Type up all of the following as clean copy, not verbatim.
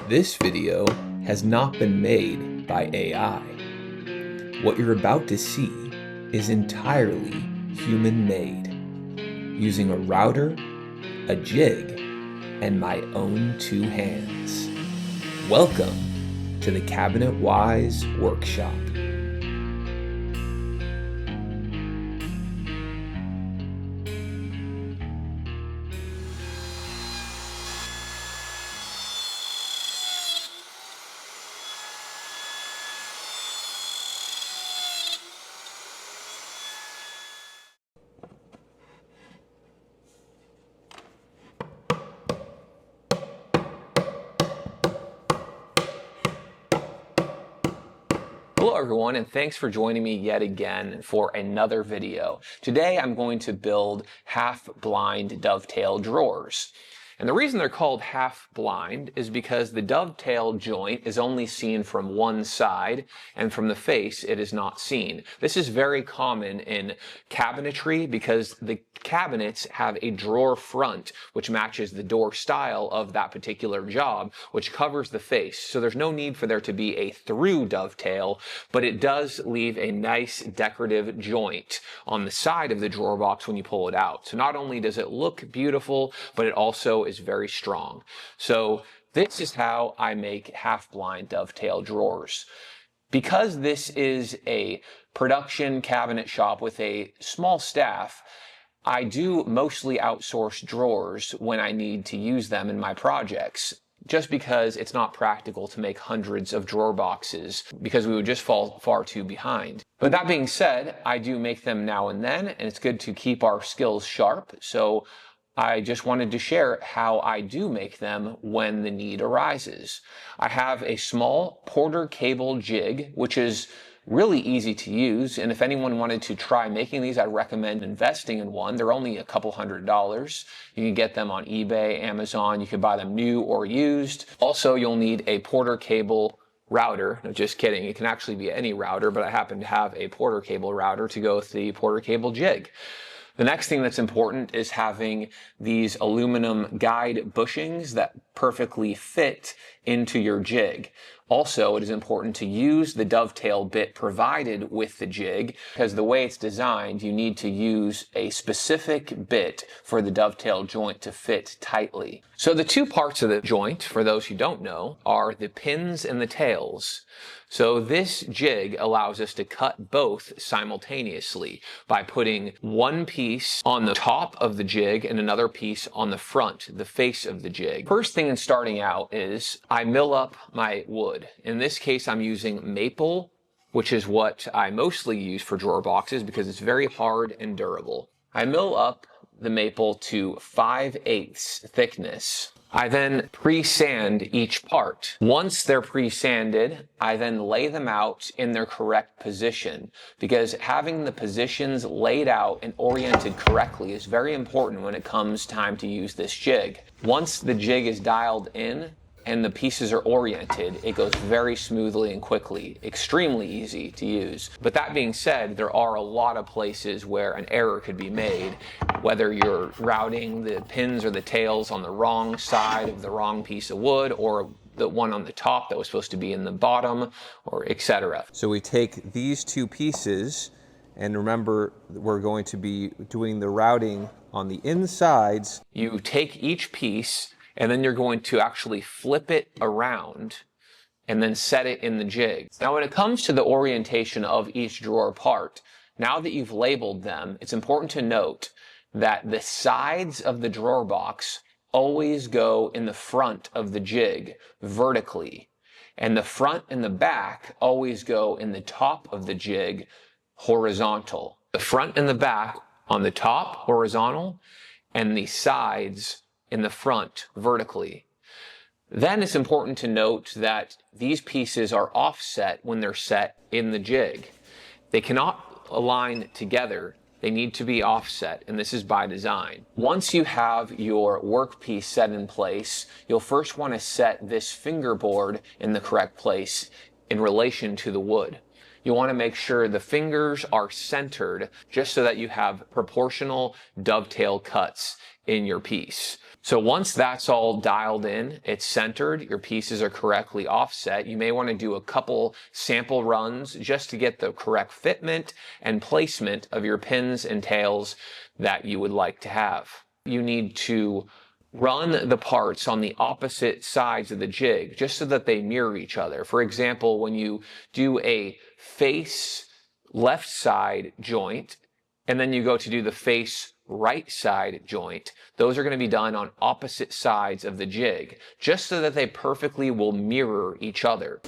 This video has not been made by AI. What you're about to see is entirely human-made, using a router, a jig, and my own two hands. Welcome to the Cabinet Wise Workshop. Hello everyone, and thanks for joining me yet again for another video. Today I'm going to build half-blind dovetail drawers. And the reason they're called half-blind is because the dovetail joint is only seen from one side, and from the face it is not seen. This is very common in cabinetry because the cabinets have a drawer front which matches the door style of that particular job, which covers the face. So there's no need for there to be a through dovetail, but it does leave a nice decorative joint on the side of the drawer box when you pull it out. So not only does it look beautiful, but it also is very strong. So this is how I make half-blind dovetail drawers. Because this is a production cabinet shop with a small staff, I do mostly outsource drawers when I need to use them in my projects, just because it's not practical to make hundreds of drawer boxes because we would just fall far too behind. But that being said, I do make them now and then, and it's good to keep our skills sharp. So I just wanted to share how I do make them when the need arises. I have a small Porter cable jig, which is really easy to use, and if anyone wanted to try making these, I'd recommend investing in one. They're only a couple $100s. You can get them on eBay, Amazon. You can buy them new or used. Also, you'll need a Porter cable router. No, just kidding. It can actually be any router, but I happen to have a Porter cable router to go with the Porter cable jig. The next thing that's important is having these aluminum guide bushings that perfectly fit into your jig. Also, it is important to use the dovetail bit provided with the jig, because the way it's designed, you need to use a specific bit for the dovetail joint to fit tightly. So the two parts of the joint, for those who don't know, are the pins and the tails. So this jig allows us to cut both simultaneously by putting one piece on the top of the jig and another piece on the front, the face of the jig. First thing in starting out is I mill up my wood. In this case, I'm using maple, which is what I mostly use for drawer boxes because it's very hard and durable. I mill up the maple to 5/8 thickness. I then pre-sand each part. Once they're pre-sanded, I then lay them out in their correct position, because having the positions laid out and oriented correctly is very important when it comes time to use this jig. Once the jig is dialed in and the pieces are oriented, it goes very smoothly and quickly, extremely easy to use. But that being said, there are a lot of places where an error could be made, whether you're routing the pins or the tails on the wrong side of the wrong piece of wood, or the one on the top that was supposed to be in the bottom, or etc. So we take these two pieces, and remember, we're going to be doing the routing on the insides. You take each piece, and then you're going to actually flip it around and then set it in the jig. Now, when it comes to the orientation of each drawer part, now that you've labeled them, it's important to note that the sides of the drawer box always go in the front of the jig vertically, and the front and the back always go in the top of the jig horizontal. The front and the back on the top horizontal, and the sides in the front vertically. Then it's important to note that these pieces are offset when they're set in the jig. They cannot align together. They need to be offset, and this is by design. Once you have your workpiece set in place, you'll first want to set this fingerboard in the correct place in relation to the wood. You want to make sure the fingers are centered just so that you have proportional dovetail cuts in your piece. So once that's all dialed in, it's centered, your pieces are correctly offset, you may want to do a couple sample runs just to get the correct fitment and placement of your pins and tails that you would like to have. You need to run the parts on the opposite sides of the jig just so that they mirror each other. For example, when you do a face left side joint and then you go to do the face right side joint, those are going to be done on opposite sides of the jig, just so that they perfectly will mirror each other.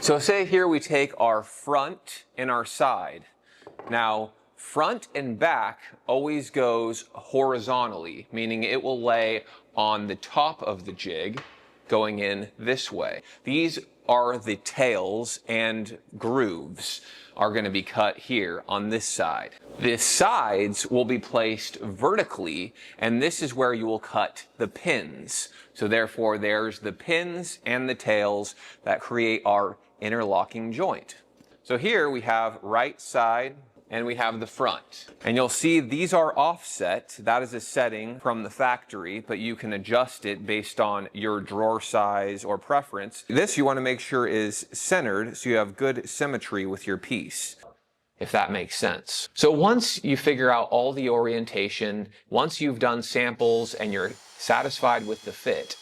So say here we take our front and our side. Now, front and back always goes horizontally, meaning it will lay on the top of the jig going in this way. These are the tails and grooves are going to be cut here on this side. The sides will be placed vertically, and this is where you will cut the pins. So therefore there's the pins and the tails that create our interlocking joint. So here we have right side and we have the front. And you'll see these are offset. That is a setting from the factory, but you can adjust it based on your drawer size or preference. This you want to make sure is centered so you have good symmetry with your piece, if that makes sense. So once you figure out all the orientation, once you've done samples and you're satisfied with the fit,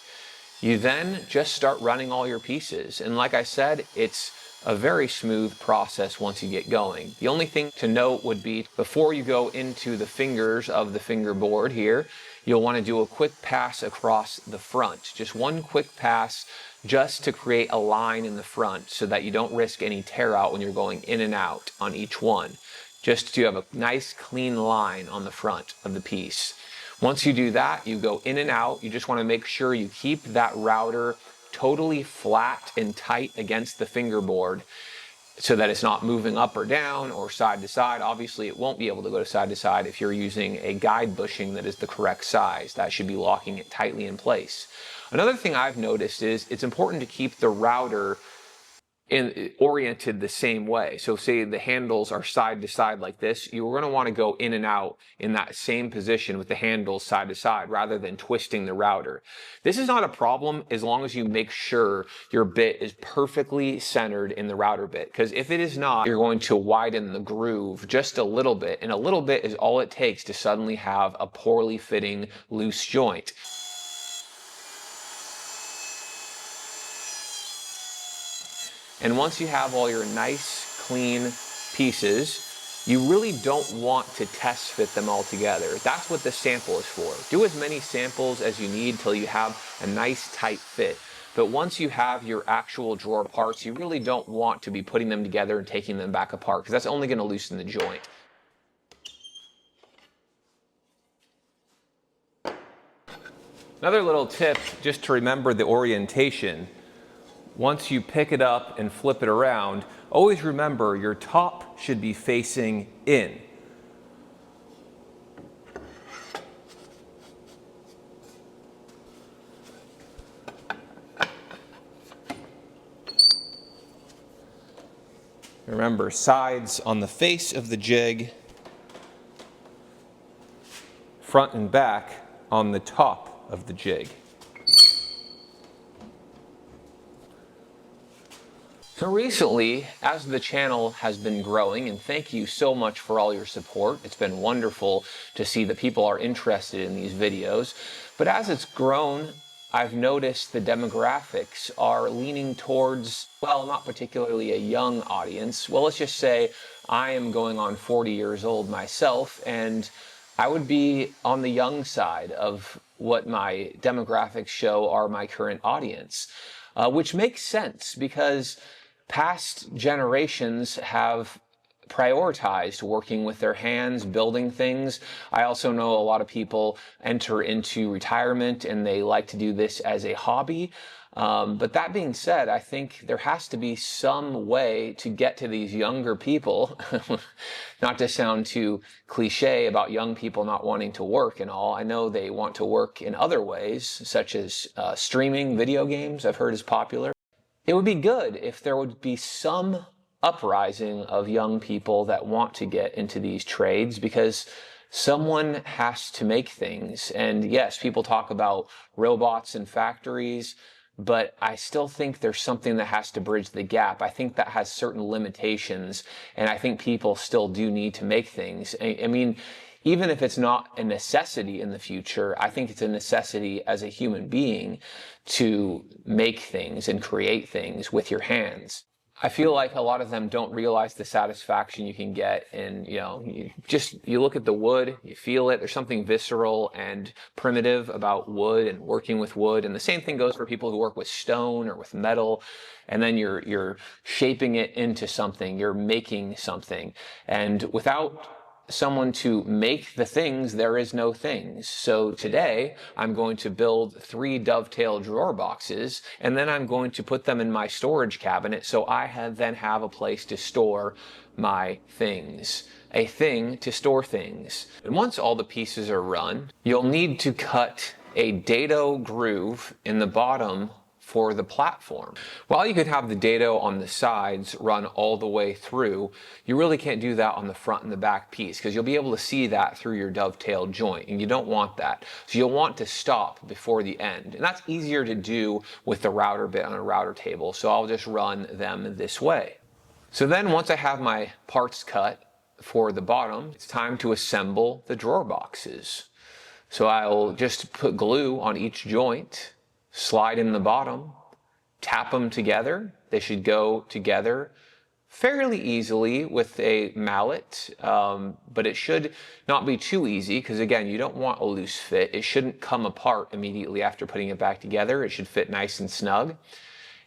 you then just start running all your pieces. And like I said, it's a very smooth process once you get going. The only thing to note would be before you go into the fingers of the fingerboard here, you'll want to do a quick pass across the front. Just one quick pass just to create a line in the front so that you don't risk any tear out when you're going in and out on each one. Just to have a nice clean line on the front of the piece. Once you do that, you go in and out. You just want to make sure you keep that router totally flat and tight against the fingerboard so that it's not moving up or down or side to side. Obviously, it won't be able to go to side to side if you're using a guide bushing that is the correct size. That should be locking it tightly in place. Another thing I've noticed is it's important to keep the router oriented the same way. So say the handles are side to side like this, you're going to want to go in and out in that same position with the handles side to side rather than twisting the router. This is not a problem as long as you make sure your bit is perfectly centered in the router bit, because if it is not, you're going to widen the groove just a little bit, and a little bit is all it takes to suddenly have a poorly fitting loose joint. And once you have all your nice, clean pieces, you really don't want to test fit them all together. That's what the sample is for. Do as many samples as you need till you have a nice, tight fit. But once you have your actual drawer parts, you really don't want to be putting them together and taking them back apart, because that's only going to loosen the joint. Another little tip, just to remember the orientation. Once you pick it up and flip it around, always remember your top should be facing in. Remember, sides on the face of the jig, front and back on the top of the jig. So recently, as the channel has been growing, and thank you so much for all your support, it's been wonderful to see that people are interested in these videos, but as it's grown, I've noticed the demographics are leaning towards, well, not particularly a young audience. Well, let's just say I am going on 40 years old myself, and I would be on the young side of what my demographics show are my current audience, which makes sense because past generations have prioritized working with their hands, building things. I also know a lot of people enter into retirement and they like to do this as a hobby. But that being said, I think there has to be some way to get to these younger people, not to sound too cliche about young people not wanting to work and all. I know they want to work in other ways, such as streaming video games, I've heard is popular. It would be good if there would be some uprising of young people that want to get into these trades, because Someone has to make things. And yes, people talk about robots in factories, but I still think there's something that has to bridge the gap. I think that has certain limitations, and I think people still do need to make things. I mean, even if it's not a necessity in the future, I think it's a necessity as a human being to make things and create things with your hands. I feel like a lot of them don't realize the satisfaction you can get in, you look at the wood, you feel it, there's something visceral and primitive about wood and working with wood. And the same thing goes for people who work with stone or with metal. And then you're shaping it into something, you're making something. And without someone to make the things, there is no things. So today I'm going to build 3 dovetail drawer boxes, and then I'm going to put them in my storage cabinet so I then have a place to store my things. A thing to store things. And once all the pieces are run, you'll need to cut a dado groove in the bottom for the platform. While you could have the dado on the sides run all the way through, you really can't do that on the front and the back piece, because you'll be able to see that through your dovetail joint, and you don't want that. So you'll want to stop before the end. And that's easier to do with the router bit on a router table, so I'll just run them this way. So then once I have my parts cut for the bottom, it's time to assemble the drawer boxes. So I'll just put glue on each joint, slide in the bottom, tap them together. They should go together fairly easily with a mallet, but it should not be too easy, because again, you don't want a loose fit. It shouldn't come apart immediately after putting it back together. It should fit nice and snug.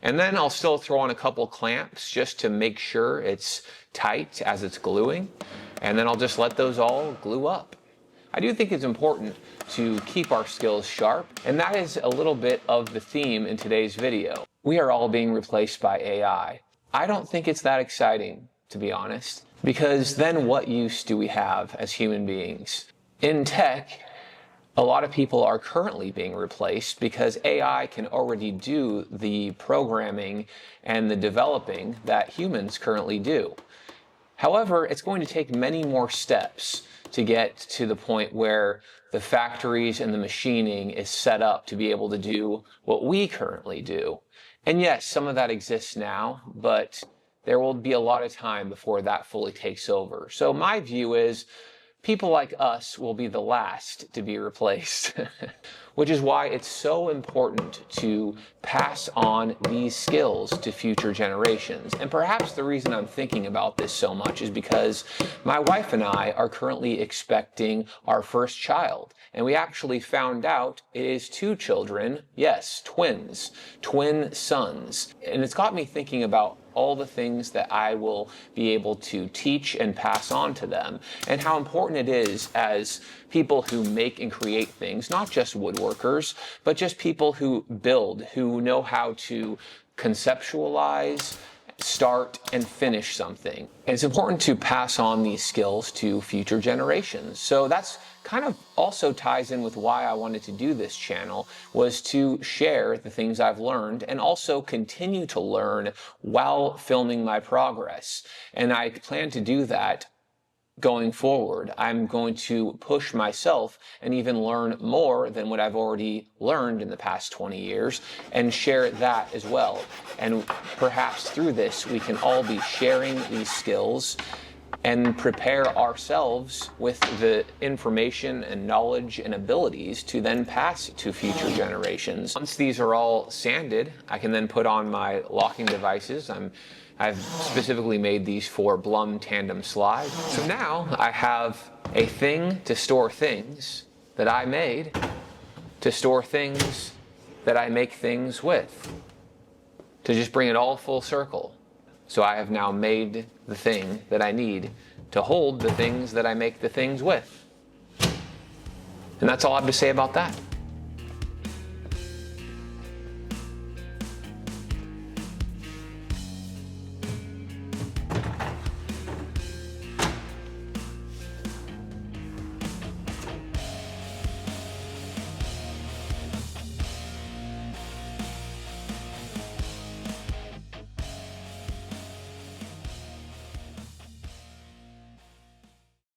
And then I'll still throw on a couple clamps just to make sure it's tight as it's gluing. And then I'll just let those all glue up. I do think it's important to keep our skills sharp, and that is a little bit of the theme in today's video. We are all being replaced by AI. I don't think it's that exciting, to be honest, because then what use do we have as human beings? In tech, a lot of people are currently being replaced because AI can already do the programming and the developing that humans currently do. However, it's going to take many more steps to get to the point where the factories and the machining is set up to be able to do what we currently do. And yes, some of that exists now, but there will be a lot of time before that fully takes over. So my view is people like us will be the last to be replaced, which is why it's so important to pass on these skills to future generations. And perhaps the reason I'm thinking about this so much is because my wife and I are currently expecting our first child. And we actually found out it is 2 children, yes, twins, twin sons. And it's got me thinking about all the things that I will be able to teach and pass on to them, and how important it is as people who make and create things, not just woodworkers, but just people who build, who know how to conceptualize, start, and finish something. And it's important to pass on these skills to future generations. So that's kind of also ties in with why I wanted to do this channel, was to share the things I've learned and also continue to learn while filming my progress. And I plan to do that going forward. I'm going to push myself and even learn more than what I've already learned in the past 20 years and share that as well. And perhaps through this, we can all be sharing these skills and prepare ourselves with the information and knowledge and abilities to then pass to future generations. Once these are all sanded, I can then put on my locking devices. I've specifically made these for Blum tandem slide. So now I have a thing to store things that I made, to store things that I make things with, to just bring it all full circle. So I have now made the thing that I need to hold the things that I make the things with. And that's all I have to say about that.